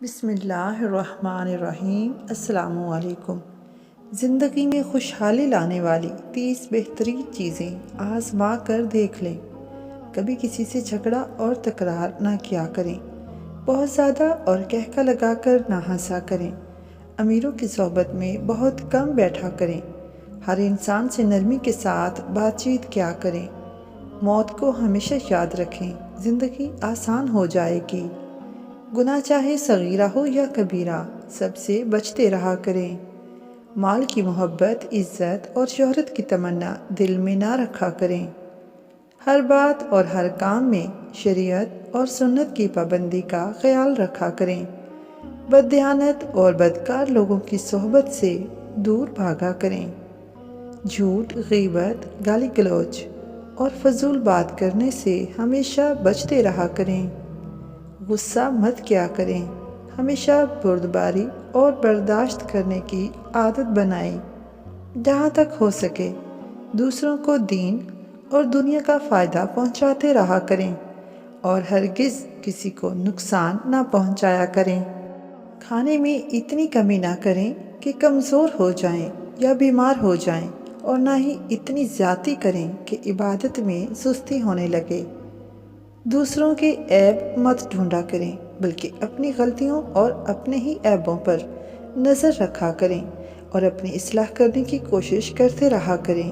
بسم اللہ الرحمن الرحیم۔ السلام علیکم۔ زندگی میں خوشحالی لانے والی 30 بہترین چیزیں آزما کر دیکھ لیں۔ کبھی کسی سے جھگڑا اور تکرار نہ کیا کریں۔ بہت زیادہ اور کہکا لگا کر نہ ہنسا کریں۔ امیروں کی صحبت میں بہت کم بیٹھا کریں۔ ہر انسان سے نرمی کے ساتھ بات چیت کیا کریں۔ موت کو ہمیشہ یاد رکھیں، زندگی آسان ہو جائے گی۔ گناہ چاہے صغیرہ ہو یا کبیرہ، سب سے بچتے رہا کریں۔ مال کی محبت، عزت اور شہرت کی تمنا دل میں نہ رکھا کریں۔ ہر بات اور ہر کام میں شریعت اور سنت کی پابندی کا خیال رکھا کریں۔ بددیانت اور بدکار لوگوں کی صحبت سے دور بھاگا کریں۔ جھوٹ، غیبت، گالی گلوچ اور فضول بات کرنے سے ہمیشہ بچتے رہا کریں۔ غصہ مت کیا کریں، ہمیشہ بردباری اور برداشت کرنے کی عادت بنائیں۔ جہاں تک ہو سکے دوسروں کو دین اور دنیا کا فائدہ پہنچاتے رہا کریں اور ہرگز کسی کو نقصان نہ پہنچایا کریں۔ کھانے میں اتنی کمی نہ کریں کہ کمزور ہو جائیں یا بیمار ہو جائیں، اور نہ ہی اتنی زیادتی کریں کہ عبادت میں سستی ہونے لگے۔ دوسروں کے عیب مت ڈھونڈا کریں، بلکہ اپنی غلطیوں اور اپنے ہی عیبوں پر نظر رکھا کریں اور اپنی اصلاح کرنے کی کوشش کرتے رہا کریں۔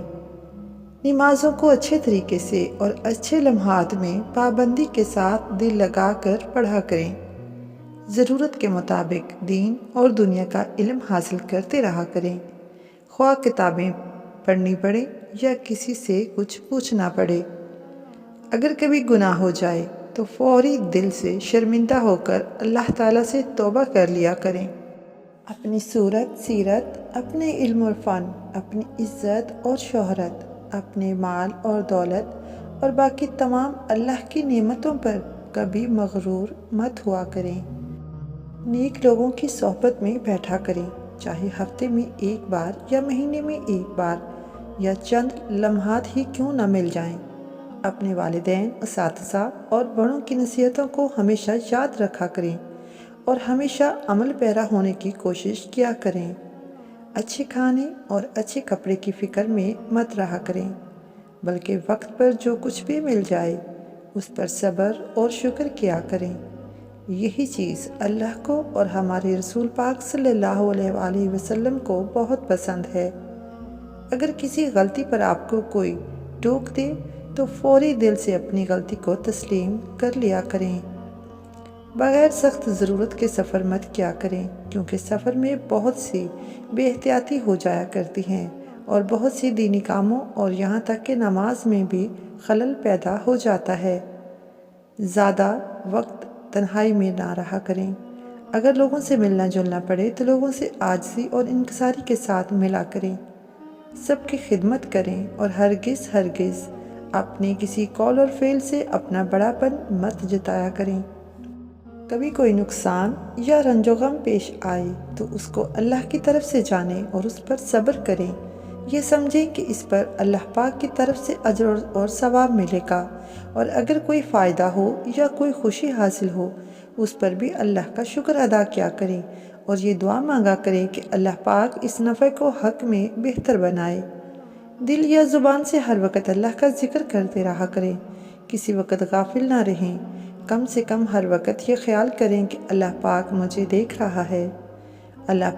نمازوں کو اچھے طریقے سے اور اچھے لمحات میں پابندی کے ساتھ دل لگا کر پڑھا کریں۔ ضرورت کے مطابق دین اور دنیا کا علم حاصل کرتے رہا کریں، خواہ کتابیں پڑھنی پڑے یا کسی سے کچھ پوچھنا پڑے۔ اگر کبھی گناہ ہو جائے تو فوری دل سے شرمندہ ہو کر اللہ تعالیٰ سے توبہ کر لیا کریں۔ اپنی صورت، سیرت، اپنے علم اور فن، اپنی عزت اور شہرت، اپنے مال اور دولت اور باقی تمام اللہ کی نعمتوں پر کبھی مغرور مت ہوا کریں۔ نیک لوگوں کی صحبت میں بیٹھا کریں، چاہے ہفتے میں ایک بار یا مہینے میں ایک بار یا چند لمحات ہی کیوں نہ مل جائیں۔ اپنے والدین، اساتذہ اور بڑوں کی نصیحتوں کو ہمیشہ یاد رکھا کریں اور ہمیشہ عمل پیرا ہونے کی کوشش کیا کریں۔ اچھے کھانے اور اچھے کپڑے کی فکر میں مت رہا کریں، بلکہ وقت پر جو کچھ بھی مل جائے اس پر صبر اور شکر کیا کریں۔ یہی چیز اللہ کو اور ہمارے رسول پاک صلی اللہ علیہ وآلہ وسلم کو بہت پسند ہے۔ اگر کسی غلطی پر آپ کو کوئی ٹوک دے تو فوری دل سے اپنی غلطی کو تسلیم کر لیا کریں۔ بغیر سخت ضرورت کے سفر مت کیا کریں، کیونکہ سفر میں بہت سی بے احتیاطی ہو جایا کرتی ہیں اور بہت سی دینی کاموں اور یہاں تک کہ نماز میں بھی خلل پیدا ہو جاتا ہے۔ زیادہ وقت تنہائی میں نہ رہا کریں۔ اگر لوگوں سے ملنا جلنا پڑے تو لوگوں سے عاجزی اور انکساری کے ساتھ ملا کریں۔ سب کی خدمت کریں اور ہرگز اپنے کسی قول اور فعل سے اپنا بڑا پن مت جتایا کریں۔ کبھی کوئی نقصان یا رنج و غم پیش آئے تو اس کو اللہ کی طرف سے جانیں اور اس پر صبر کریں۔ یہ سمجھیں کہ اس پر اللہ پاک کی طرف سے اجر اور ثواب ملے گا، اور اگر کوئی فائدہ ہو یا کوئی خوشی حاصل ہو اس پر بھی اللہ کا شکر ادا کیا کریں اور یہ دعا مانگا کریں کہ اللہ پاک اس نفع کو حق میں بہتر بنائے۔ دل یا زبان سے ہر وقت اللہ کا ذکر کرتے رہا کریں، کسی وقت غافل نہ رہیں۔ کم سے کم ہر وقت یہ خیال کریں کہ اللہ پاک مجھے دیکھ رہا ہے۔ اللہ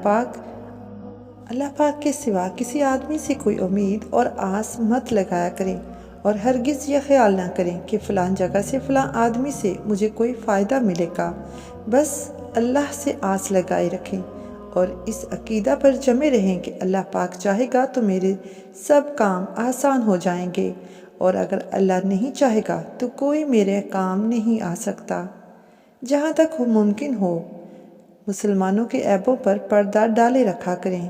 پاک کے سوا کسی آدمی سے کوئی امید اور آس مت لگایا کریں، اور ہرگز یہ خیال نہ کریں کہ فلاں جگہ سے فلاں آدمی سے مجھے کوئی فائدہ ملے گا۔ بس اللہ سے آس لگائے رکھیں اور اس عقیدہ پر جمے رہیں کہ اللہ پاک چاہے گا تو میرے سب کام آسان ہو جائیں گے، اور اگر اللہ نہیں چاہے گا تو کوئی میرے کام نہیں آ سکتا۔ جہاں تک ممکن ہو مسلمانوں کے عیبوں پر پردہ ڈالے رکھا کریں۔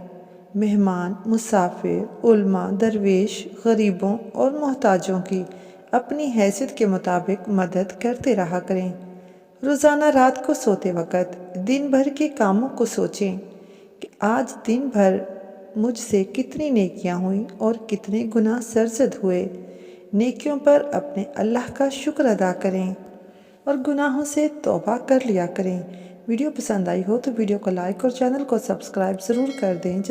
مہمان، مسافر، علماء، درویش، غریبوں اور محتاجوں کی اپنی حیثیت کے مطابق مدد کرتے رہا کریں۔ روزانہ رات کو سوتے وقت دن بھر کے کاموں کو سوچیں کہ آج دن بھر مجھ سے کتنی نیکیاں ہوئیں اور کتنے گناہ سرزد ہوئے۔ نیکیوں پر اپنے اللہ کا شکر ادا کریں اور گناہوں سے توبہ کر لیا کریں ویڈیو پسند آئی ہو تو ویڈیو کو لائک اور چینل کو سبسکرائب ضرور کر دیں۔